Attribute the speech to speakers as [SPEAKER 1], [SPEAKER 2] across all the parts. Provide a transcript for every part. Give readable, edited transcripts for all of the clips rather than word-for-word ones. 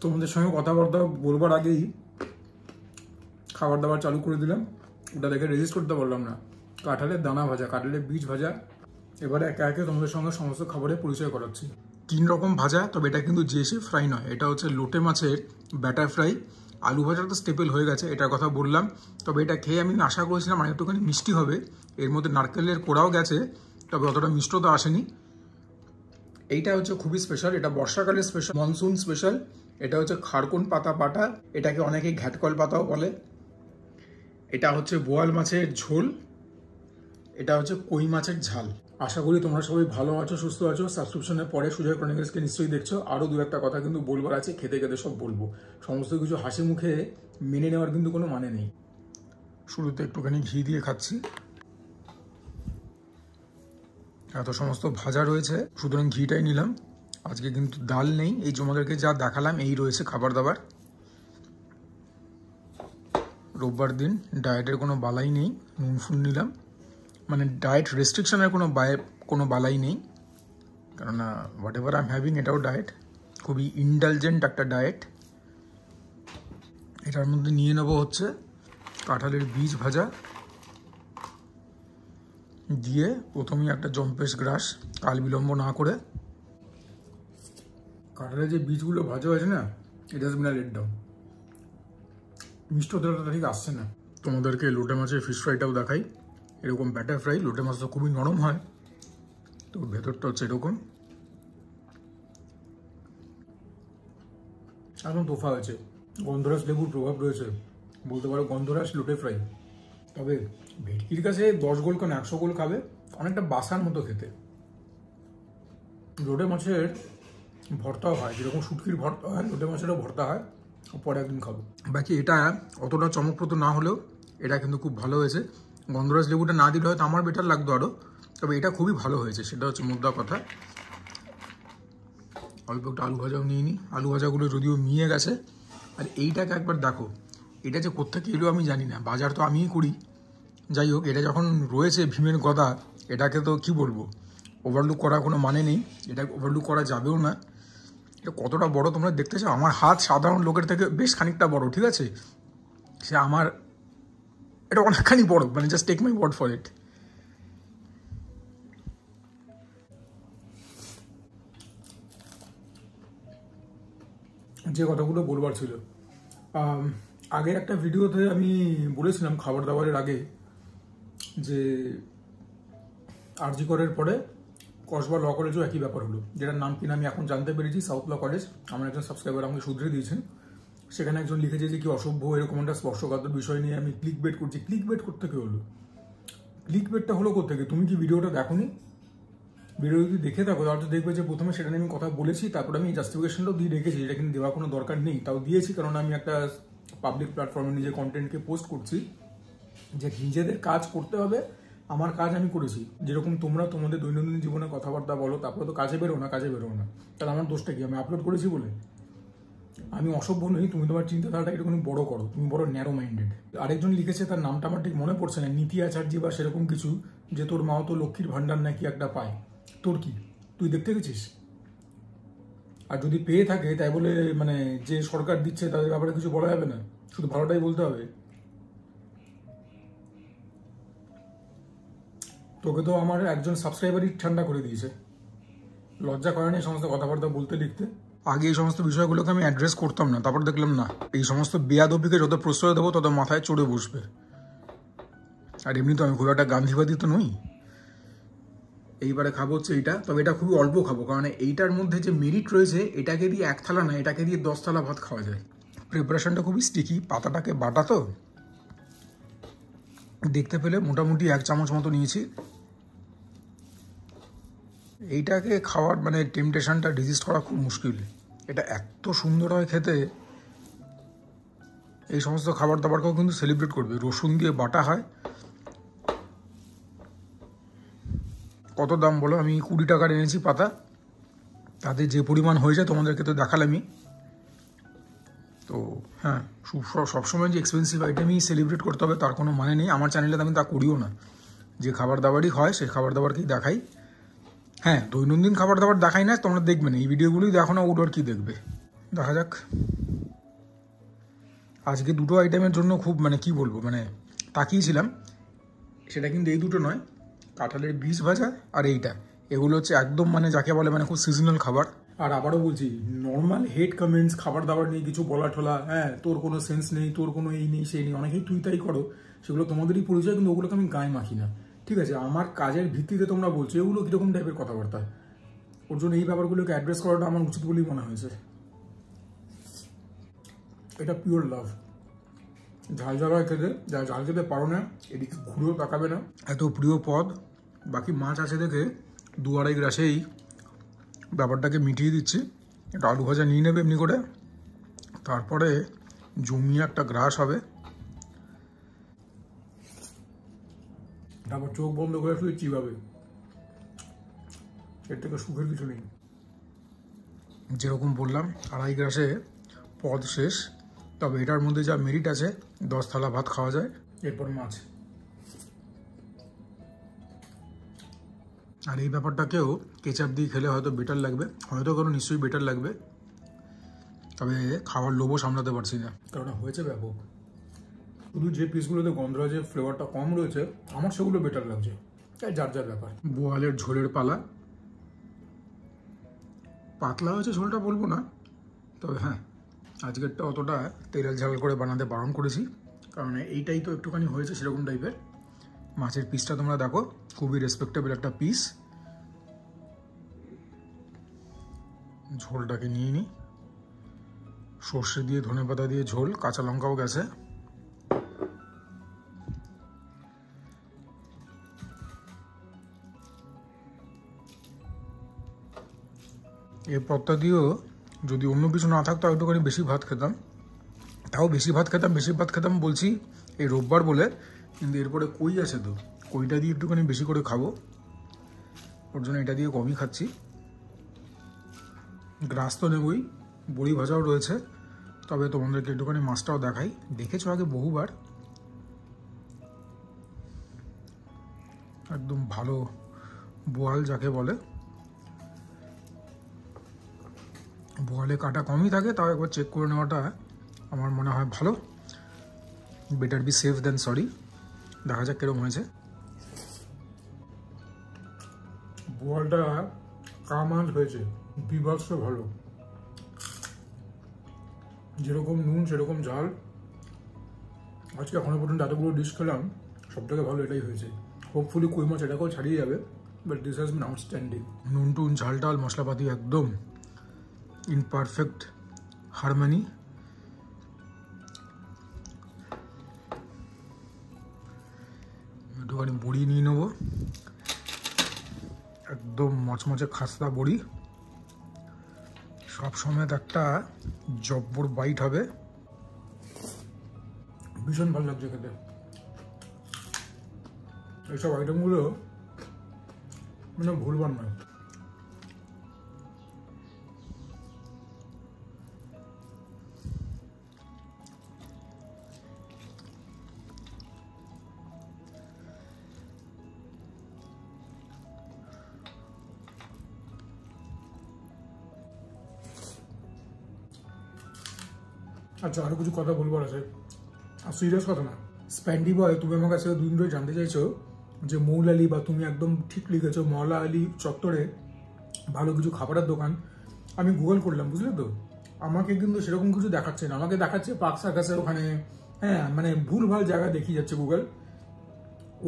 [SPEAKER 1] তোমাদের সঙ্গে কথাবার্তা বলবার আগেই খাবার দাবার চালু করে দিলাম। ওটা দেখে রেজিস্ট করতে পারলাম না। কাঁঠালের দানা ভাজা, কাঁঠালের বীজ ভাজা। এবারে একে একে তোমাদের সঙ্গে সমস্ত খাবারের পরিচয় করাচ্ছি। 3 রকম ভাজা, তবে এটা কিন্তু জেসি ফ্রাই নয়, এটা হচ্ছে লোটে মাছের ব্যাটার ফ্রাই। আলু ভাজা তো স্টেপল হয়ে গেছে, এটার কথা বললাম। তবে এটা খেয়ে আমি আশা করেছিলাম একটুখানি মিষ্টি হবে, এর মধ্যে নারকেলের কোড়াও গেছে, তবে অতটা মিষ্টতা আসেনি। এইটা হচ্ছে খুবই স্পেশাল, এটা বর্ষাকালের স্পেশাল, মনসুন স্পেশাল। এটা হচ্ছে খারকুন পাতা বাটা, এটাকে অনেকেই ঘ্যাটকল পাতাও বলে। এটা হচ্ছে বোয়াল মাছের ঝোল, এটা হচ্ছে কই মাছের ঝাল। আশা করি তোমরা সবাই ভালো আছো, সুস্থ আছো। সাবস্ক্রিপশনের পরে সুজয় ক্রনিকলসকে নিশ্চয়ই দেখছো। আরও দু একটা কথা কিন্তু বলবার আছে, খেতে খেতে সব বলবো। সমস্ত কিছু হাসি মুখে মেনে নেওয়ার কিন্তু কোনো মানে নেই। শুরুতে একটুখানি ঘি দিয়ে খাচ্ছি। এত সমস্ত ভাজা রয়েছে, সুতরাং ঘিটাই নিলাম। আজকে কিন্তু ডাল নেই, এই তোমাদেরকে যা দেখালাম এই রয়েছে খাবার দাবার। রোববার দিন, ডায়েটের কোনো বালাই নেই, নুন ফুন নিলাম। মানে ডায়েট রেস্ট্রিকশনের কোনো বালাই নেই, কেননা what ever I am having এটাও ডায়েট, খুবই ইন্ডালজেন্ট একটা ডায়েট। এটার মধ্যে নিয়ে নেবো হচ্ছে কাঁঠালের বীজ ভাজা, দিয়ে প্রথমেই একটা জম্পেশ গ্রাস, কাল বিলম্ব না করে। কাঁঠালের যে বীজগুলো ভাজা হয়েছে না, it has been a let down. মিষ্টতাটা ঠিক আসছে না। তোমাদেরকে লোটে মাছের ফিশ ফ্রাইটাও দেখাই। এরকম ব্যাটার ফ্রাই, লোটে মাছ তো খুবই নরম হয়, তো ভেতরটা হচ্ছে এরকম, একদম তোফা হয়েছে। গন্ধরাজ লেবুর প্রভাব রয়েছে, বলতে পারো গন্ধরাজ লোটে ফ্রাই। তবে ভেটকির কাছে 10 গোল কেন 100 গোল খাবে, অনেকটা বাসার মতো খেতে। লোটে মাছের ভর্তাও হয়, যেরকম শুটকির ভর্তা হয়, লোটে মাছেরও ভর্তা হয়, পরে একদিন খাবো। বাকি এটা অতটা চমকপ্রদ না হলেও এটা কিন্তু খুব ভালো হয়েছে। গন্ধরাজ লেবুটা না দিলে হয়তো আমার বেটার লাগতো আরও, তবে এটা খুবই ভালো হয়েছে, সেটা হচ্ছে মুদ্রা কথা। অল্প একটু আলু ভাজাও নিয়ে নিই, আলু ভাজাগুলো যদিও মিয়ে গেছে। আর এইটাকে একবার দেখো, এটা যে কোত্থেকে এলো আমি জানি না, বাজার তো আমিই করি। যাই হোক, এটা যখন রয়েছে ভীমের গদা, এটাকে তো কি বলবো, ওভারলুক করার কোনো মানে নেই, এটা ওভারলুক করা যাবেও না। এটা কতটা বড় তোমরা দেখতে চাও? আমার হাত সাধারণ লোকের থেকে বেশ খানিকটা বড়, ঠিক আছে? সে আমার এটা অনেকখানি বড়, মানে just take my word for it. যে কথাগুলো বলবার ছিল, আগের একটা ভিডিওতে আমি বলেছিলাম খাবার দাবারের আগে যে আরজি করের পরে কসবা ল কলেজও একই ব্যাপার হলো, যেটার নাম কিনা আমি এখন জানতে পেরেছি, সাউথ ল কলেজ। আমার একজন সাবস্ক্রাইবার আমাকে শুধরে দিয়েছেন। সেখানে একজন লিখেছে যে কি অসভ্য, এরকম একটা স্পর্শকাতর বিষয় নিয়ে আমি ক্লিক বেট করছি। ক্লিক বেট করতে কি হলো? ক্লিক বেটটা হলো কোথেকে? তুমি কি ভিডিওটা দেখোনি? ভিডিও যদি দেখে থাকো তাহলে তো দেখবে যে প্রথমে সেটা নিয়ে আমি কথা বলেছি, তারপরে আমি জাস্টিফিকেশনটাও দিয়ে রেখেছি, যেটা কিন্তু দেওয়ার কোনো দরকার নেই, তাও দিয়েছি, কারণ আমি একটা পাবলিক প্ল্যাটফর্মে নিজের কন্টেন্টকে পোস্ট করছি, যে নিজেদের কাজ করতে হবে। আমার কাজ আমি করেছি, যেরকম তোমরা তোমাদের দৈনন্দিন জীবনে কথাবার্তা বলো, তারপরে তো কাজে বেরো না, তাহলে আমার দোষটা কি? আমি আপলোড করেছি বলে আমি অসভ্য নই? তুমি তোমার চিন্তাধারাটা একটুখানি বড় করো, তুমি বড় ন্যারো মাইন্ডেড। আরেকজন লিখেছে, তার নামটা আমার ঠিক মনে পড়ছে না, নীতি আচার্য বা সেরকম কিছু, যে তোর মাও তো লক্ষ্মীর ভান্ডার নাকি একটা পায়, তোর কি? তুই দেখতে গেছিস? আর যদি পেয়ে থাকে তাই বলে মানে যে সরকার দিচ্ছে তাদের ব্যাপারে কিছু বলা যাবে না, শুধু ভালোটাই বলতে হবে? তোকে তো আমার একজন সাবস্ক্রাইবারই ঠান্ডা করে দিয়েছে, লজ্জা করে না সমস্ত কথাবার্তা বলতে লিখতে। আগে এই সমস্ত বিষয়গুলোকে আমি অ্যাড্রেস করতাম না, তারপর দেখলাম না, এই সমস্ত বেয়াদবিকে যত প্রশ্রয় দেবো তত মাথায় চড়ে বসবে। আর এমনি তো আমি খুব একটা গান্ধীবাদী তো নই। এইবারে খাবো হচ্ছে এইটা, তবে এটা খুবই অল্প খাবো, কারণ এইটার মধ্যে যে মেরিট রয়েছে, এটাকে দিয়ে 1 থালা না, এটাকে দিয়ে 10 থালা ভাত খাওয়া যায়। প্রিপারেশনটা খুবই স্টিকি, পাতাটাকে বাটা তো দেখতে পেলে মোটামুটি 1 চামচ মতো নিয়েছি। এইটাকে খাওয়ার মানে টেম্পটেশনটা রেজিস্ট করা খুব মুশকিল। এটা এত সুন্দর হয় খেতে, এই সমস্ত খাবার দাবারকেও কিন্তু সেলিব্রেট করবে। রসুন দিয়ে বাটা হয়। কত দাম বলো? আমি 20 টাকার এনেছি পাতা, তাতে যে পরিমাণ হয়েছে তোমাদেরকে তো দেখালামই। তো হ্যাঁ, সবসময় যে এক্সপেন্সিভ আইটেমই সেলিব্রেট করতে হবে তার কোনো মানে নেই। আমার চ্যানেলে আমি তা করিও না, যে খাবার দাবারই হয় সেই খাবার দাবারকেই দেখাই। হ্যাঁ, দৈনন্দিন খাবার দাবার দেখাই না, তোমরা দেখবে না, এই ভিডিওগুলোই দেখো না, ওটার কি দেখবে? দেখা যাক। আজকে দুটো আইটেমের জন্য খুব মানে কি বলবো, মানে তাকিয়েছিলাম। সেটা কিন্তু এই দুটো নয়, কাঁঠালের বীজ ভাজা আর এইটা, এগুলো হচ্ছে একদম মানে যাকে বলে মানে খুব সিজনাল খাবার। আর আবারও বলছি, নর্মাল হেড কমেন্টস খাবার দাবার নিয়ে কিছু বলা ঠলা, হ্যাঁ তোর কোনো সেন্স নেই, তোর কোনো এই নেই সেই নেই, অনেকেই তুই তাই করো, সেগুলো তোমাদেরই পরিচয়, কিন্তু ওগুলোকে আমি গায়ে মাখি না, ঠিক আছে? আমার কাজের ভিত্তিতে তোমরা বলছো এগুলো কীরকম টাইপের কথাবার্তা, ওর জন্য এই ব্যাপারগুলোকে অ্যাড্রেস করাটা আমার উচিত বলেই মনে হয়েছে। এটা পিওর লাভ। ঝাল ঝাল খেতে, যারা ঝাল খেতে পারো না এদিকে ঘুরেও তাকাবে না, এত প্রিয় পদ। বাকি মাছ আছে দেখে 2-2.5 গ্রাসেই ব্যাপারটাকে মিটিয়ে দিচ্ছি। একটা আলু ভাজা নিয়ে নেবে এমনি করে, তারপরে জমিয়ে একটা গ্রাস হবে। তারপর চোখ বন্ধ করে শুয়ে চিবাবে, এর থেকে সুখের কিছু নেই। যেরকম বললাম 2.5 গ্রাসে পদ শেষ, তবে এটার মধ্যে যা মেরিট আছে 10 থালা ভাত খাওয়া যায়। এরপর মাছ। আর এই ব্যাপারটাকেও কেচাপ দিয়ে খেলে হয়তো বেটার লাগবে, হয়তো কোনো নিশ্চয়ই বেটার লাগবে, তবে খাওয়ার লোভও সামলাতে পারছি না, কারণ হয়েছে ব্যাপক। শুধু যে পিসগুলোতে গন্ধরাজের ফ্লেভারটা কম রয়েছে আমার সেগুলো বেটার লাগছে, তাই যার যার ব্যাপার। বোয়ালের ঝোলের পালা, পাতলা হয়েছে ঝোলটা বলবো না, তবে হ্যাঁ আজকেরটা অতটা তেল ঝাল করে বানাতে বারণ করেছি, কারণ এইটাই তো একটুখানি হয়েছে সেরকম টাইপের। মাছের পিসটা তোমরা দেখো, খুবই রেসপেক্টেবল একটা পিস। ঝোলটাকে নিয়ে নিই, সর্ষে দিয়ে ধনেপাতা দিয়ে ঝোল, কাঁচা লঙ্কাও গেছে। এই পদটা দিয়েও যদি অন্য কিছু না থাকতো একটুখানি বেশি ভাত খেতাম, তাও বেশি ভাত খেতাম বলছি এই রোববার বলে, কিন্তু এরপরে কই আছে তো, কইটা দিয়ে একটুখানি বেশি করে খাবো, ওর জন্য এটা দিয়ে কমই খাচ্ছি। গ্রাস তো নেবই, বড়ি ভাজাও রয়েছে, তবে তোমাদেরকে একটুখানি মাছটাও দেখাই, দেখেছো আগে বহুবার। একদম ভালো বোয়াল যাকে বলে, বোয়ালে কাটা কমই থাকে, তাও একবার চেক করে নেওয়াটা আমার মনে হয় ভালো। Better be safe than sorry. দেখা যাক কিরকম হয়েছে। বোয়ালটা কামাল হয়েছে, বিভৎস ভালো, যেরকম নুন সেরকম ঝাল। আজকে এখনো পর্যন্ত এতগুলো ডিশ খেলাম, সব থেকে ভালো এটাই হয়েছে। হোপফুলি কই মাছ এটাকেও ছাড়িয়ে যাবে, but this has been outstanding. নুন টুন ঝাল টাল মশলাপাতি একদম ইন পারফেক্ট হারমোনি। একটুখানি বড়ি নিয়ে নেবো, একদম মচমচে খাস্তা বড়ি, সব সময় একটা জব্বর বাইট হবে, ভীষণ ভালো লাগছে খেতে। এইসব আইটেমগুলো মানে ভুলবার নয়। আচ্ছা, আরও কিছু কথা বলবার আছে, আর সিরিয়াস কথা না। স্প্যান্ডি বয়, তুমি আমার কাছে দুদিন ধরে জানতে চাইছো যে মৌলালি, বা তুমি একদম ঠিক লিখেছো মৌলা আলী চত্বরে ভালো কিছু খাবারের দোকান। আমি গুগল করলাম, বুঝলে তো, আমাকে কিন্তু সেরকম কিছু দেখাচ্ছে না, আমাকে দেখাচ্ছে পার্ক সার্কাসের ওখানে, হ্যাঁ মানে ভুলভাল জায়গা দেখিয়ে যাচ্ছে গুগল।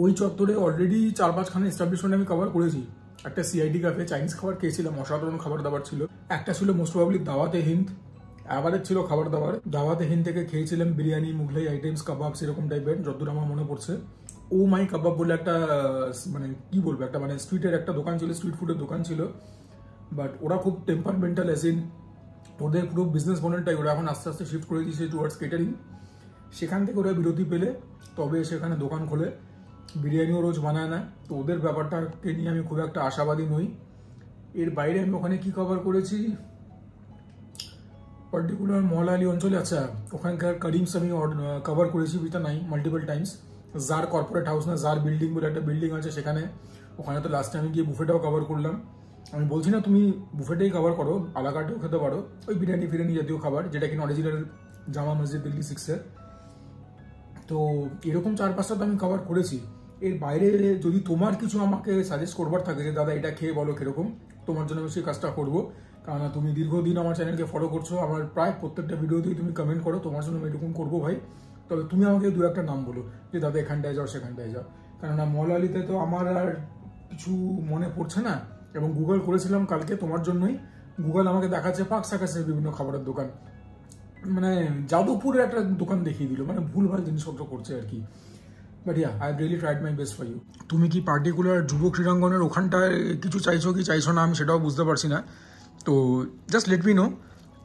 [SPEAKER 1] ওই চত্বরে অলরেডি 4-5খানা এস্টাবলিশমেন্ট আমি কভার করেছি। একটা সিআইডি ক্যাফে, চাইনিজ খাবার খেয়েছিলাম, অসাধারণ খাবার দাবার ছিল। একটা ছিল মোস্ট প্রবাবলি দাওয়াতে হিন্দ, অ্যাভারেজ ছিল খাবার দাবার। দাওয়াতে হিন্দ থেকে খেয়েছিলাম বিরিয়ানি, মুঘলাই আইটেমস, কাবাব সেরকম টাইপের, যতদূর আমার মনে পড়ছে। ও মাই কাবাব বলে একটা মানে কি বলবো, একটা মানে স্ট্রিটের একটা দোকান ছিল, স্ট্রিট ফুডের দোকান ছিল, বাট ওরা খুব টেম্পারমেন্টাল, অ্যাসিন ওদের পুরো বিজনেস মডেলটাই ওরা এখন আস্তে আস্তে শিফট করে দিয়েছে টুয়ার্ডস কেটারিং। সেখান থেকে ওরা বিরতি পেলে তবে সেখানে দোকান খোলে, বিরিয়ানিও রোজ বানায় না, তো ওদের ব্যাপারটাকে নিয়ে আমি খুব একটা আশাবাদী নই। এর বাইরে আমি ওখানে কি কভার করেছি, পার্টিকুলার মৌলা আলী অঞ্চলে, আচ্ছা ওখানকার করিমস আমি কভার করেছি উইথ নাই মাল্টিপল টাইমস। জার কর্পোরেট হাউস না জার বিল্ডিং বলে একটা বিল্ডিং আছে সেখানে, ওখানে তো লাস্টে আমি গিয়ে বুফেটাও কভার করলাম। আমি বলছি না তুমি বুফেটেই খাবার করো, আলাকাটেও খেতে পারো, ওই বিরিয়ানি ফিরিয়ানি জাতীয় খাবার, যেটা কিনা অরিজিনাল জামা মসজিদ দিল্লি 6-এর। তো এরকম 4-5টা তো আমি কভার করেছি। এর বাইরে যদি তোমার কিছু আমাকে সাজেস্ট করবার থাকে যে দাদা এটা খেয়ে বলো কিরকম, তোমার জন্য আমি সেই কাজটা করবো। কারণ তুমি দীর্ঘদিন আমার চ্যানেলকে ফলো করছো, আমার প্রায় প্রত্যেকটা ভিডিওতেই তুমি কমেন্ট করো, তোমার জন্য আমি এরকম করবো ভাই। তবে তুমি আমাকে 2-1টা নাম বলো যে দাদা এখানটায় যাও সেখানটায় যাও। কেননা মৌলা আলীতে তো আমার আর কিছু মনে পড়ছে না, এবং গুগল করেছিলাম কালকে তোমার জন্যই। গুগল আমাকে দেখাচ্ছে পার্ক সার্কাসের বিভিন্ন খাবারের দোকান, মানে যাদবপুরের একটা দোকান দেখিয়ে দিল, মানে ভুলভাল জিনিসপত্র করছে আর কি। But yeah, I really tried my best for you. তুমি কি পার্টিকুলার যুব ক্রীড়াঙ্গনের ওখানটায় কিছু চাইছো কি চাইছো না আমি সেটাও বুঝতে পারছি না। তো জাস্ট লেট মি নো,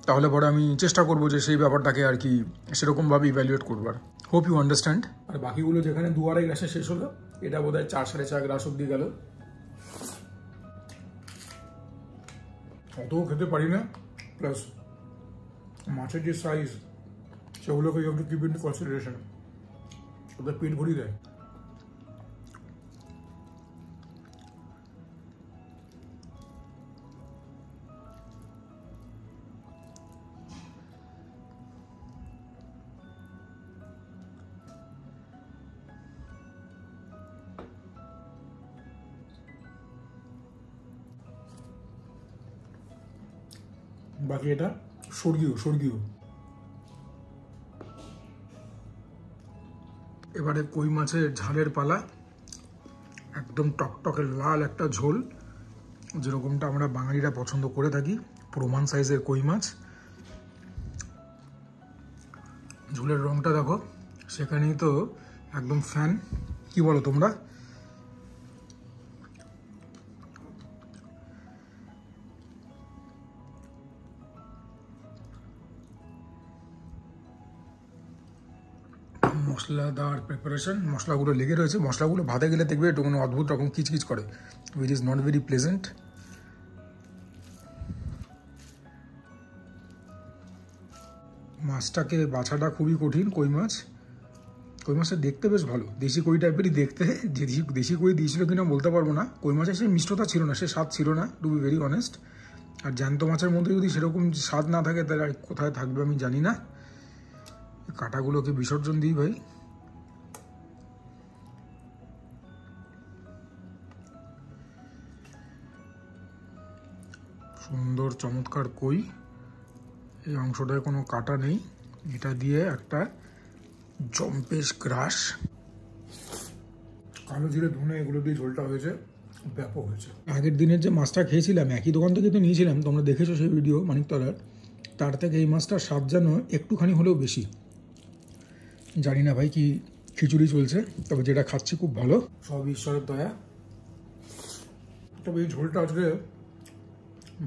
[SPEAKER 1] তাহলে পরে আমি চেষ্টা করবো যে সেই ব্যাপারটাকে আর কি সেরকমভাবে ইভ্যালুয়েট করবার। Hope you understand. আর বাকিগুলো যেখানে 2-2.5 গ্লাসে শেষ হলো, এটা বোধ হয় 4-4.5 গ্লাস অব্দি গেল। অতও খেতে পারি না, প্লাস মাছের যে সাইজ সেগুলোকে you have to keep in consideration, ওদের পেট ভরিয়ে দেয়। বাকি এটা স্বর্গীয়। এবারে কই মাছের ঝালের পালা, একদম টকটকে লাল একটা ঝোল, যেরকমটা আমরা বাঙালিরা পছন্দ করে থাকি, প্রমাণ সাইজের কই মাছ। ঝোলের রংটা দেখো, সেখানেই তো একদম ফ্যান, কি বলো তোমরা? মশলাদার প্রিপারেশন, মশলাগুলো লেগে রয়েছে, মশলাগুলো ভাতে গেলে দেখবে একটু কোনো অদ্ভুত রকম কিচকিচ করে, which is not very pleasant. মাছটাকে বাছাটা খুবই কঠিন। কই মাছটা দেখতে বেশ ভালো, দেশি কই টাইপেরই দেখতে। যে দেশি কই দিয়েছিল কিনা বলতে পারবো না। কই মাছের সে মিষ্টতা ছিল না, সে স্বাদ ছিল না, টু বি ভেরি অনেস্ট। আর জ্যান্ত মাছের মধ্যে যদি সেরকম স্বাদ না থাকে তাহলে কোথায় থাকবে আমি জানি না। কাঁটাগুলোকে বিসর্জন দিই ভাই। সুন্দর চমৎকার কই, এই অংশটায় কোনো কাটা নেই, এটা দিয়ে একটা জম্পেশ গ্রাস, কালো জিরে ধনে এগুলো দিয়ে ঝোলটা হয়েছে, ব্যাপক হয়েছে। আগের দিনের যে মাছটা খেয়েছিলাম একই দোকান থেকে তো নিয়েছিলাম, তোমরা দেখেছো সেই ভিডিও মানিকতলার, তার থেকে এই মাছটার স্বাদ যেন একটুখানি হলেও বেশি। জানি না ভাই কি খিচুড়ি চলছে, তবে যেটা খাচ্ছি খুব ভালো, সব ঈশ্বরের দয়া। তবে এই ঝোলটা আজকে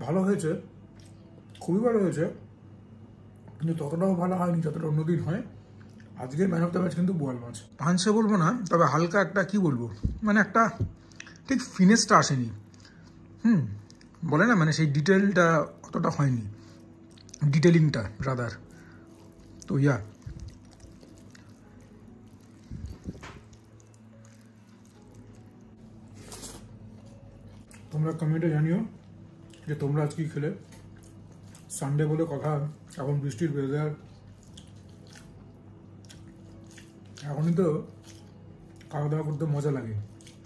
[SPEAKER 1] ভালো হয়েছে, খুবই ভালো হয়েছে, কিন্তু ততটাও ভালো হয়নি যতটা অন্যদিন হয়। আজকে ম্যান অফ দ্য ম্যাচ কিন্তু বোয়াল মাছ। পাঁচশে বলবো না, তবে হালকা একটা কি বলবো, মানে একটা ঠিক ফিনেসটা আসেনি। বলে না, মানে সেই ডিটেলটা অতটা হয়নি, ডিটেলিংটা রাদার। তো ইয়া, তোমরা কমেন্টে জানিও যে তোমরা আজ কি খেলে। সানডে বলে কথা, এখন বৃষ্টির ওয়েদার, এখনই তো খাওয়া দাওয়া করতে মজা লাগে।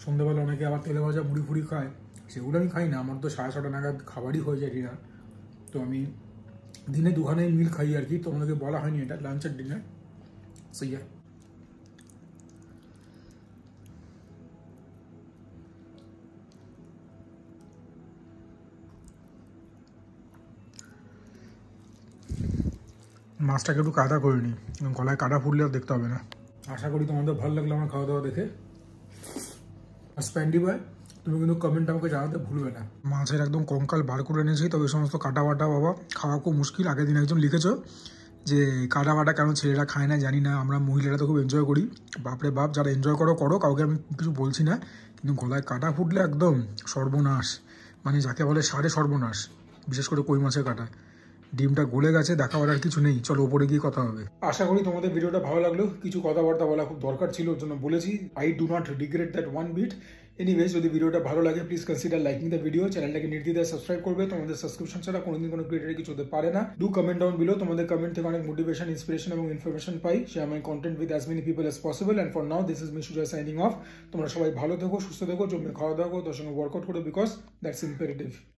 [SPEAKER 1] সন্ধ্যাবেলা অনেকে আবার তেলে ভাজা মুড়ি ফুড়ি খায়, সেগুলো আমি খাই না, আমার তো 6:30 নাগাদ খাবারই হয়ে যায় ডিনার। তো আমি দিনে 2খানেই মিল খাই আর কি, তোমাদেরকে বলা হয়নি এটা, লাঞ্চ আর ডিনার। সেইয়া মাছটাকে একটু কাদা করে নিই, গলায় কাদা ফুটলে আর দেখতে হবে না। আশা করি তোমাদের ভালো লাগলো আমার খাওয়া দাওয়া দেখে। আর স্প্যান্ডি বয়, তুমি কিন্তু কমেন্ট আমাকে জানাতে ভুলবে না। মাছের একদম কঙ্কাল বার করে এনেছি, তবে সমস্ত কাটা বাটা বাবা খাওয়া খুব মুশকিল। আগের দিন একজন লিখেছ যে কাটা বাটা কেন ছেলেরা খায় না, জানি না, আমরা মহিলারা তো খুব এনজয় করি। বাপরে বাপ, যারা এনজয় করো, কাউকে আমি কিছু বলছি না, কিন্তু গলায় কাটা ফুটলে একদম সর্বনাশ, মানে যাকে বলে সারে সর্বনাশ, বিশেষ করে কই মাছের কাটা। ডিমটা গলে গেছে, দেখাবার আর কিছু নেই, চলো উপরে গিয়ে কথা হবে। আশা করি তোমাদের ভিডিওটা ভালো লাগলো, কিছু কথাবার্তা বলা খুব দরকার ছিল, ওর জন্য বলেছি। I do not regret that one bit. Anyways, যদি ভিডিওটা ভালো লাগে please consider liking the video, চ্যানেলটাকে নির্দ্বিধায় সাবস্ক্রাইব করবে, তোমাদের সাবস্ক্রিপশন ছাড়া কোনোদিন কোনো ক্রিয়েটারে কিছু হতে পারে না। ডু কমেন্ট ডাউন বিলো, তোমাদের কমেন্ট থেকে অনেক মোটিভেশন, ইন্সপিরেশন এবং ইনফরমেশন পাই। Share my content with as many people as possible, and for now this is me Sujoy signing off. তোমরা সবাই ভালো থেকো, সুস্থ থেকো, জমে খাওয়া দাওয়া করো, তার সঙ্গে ওয়ার্কআউট করো, বিকজ দ্যাটস ইম্পারেটিভ।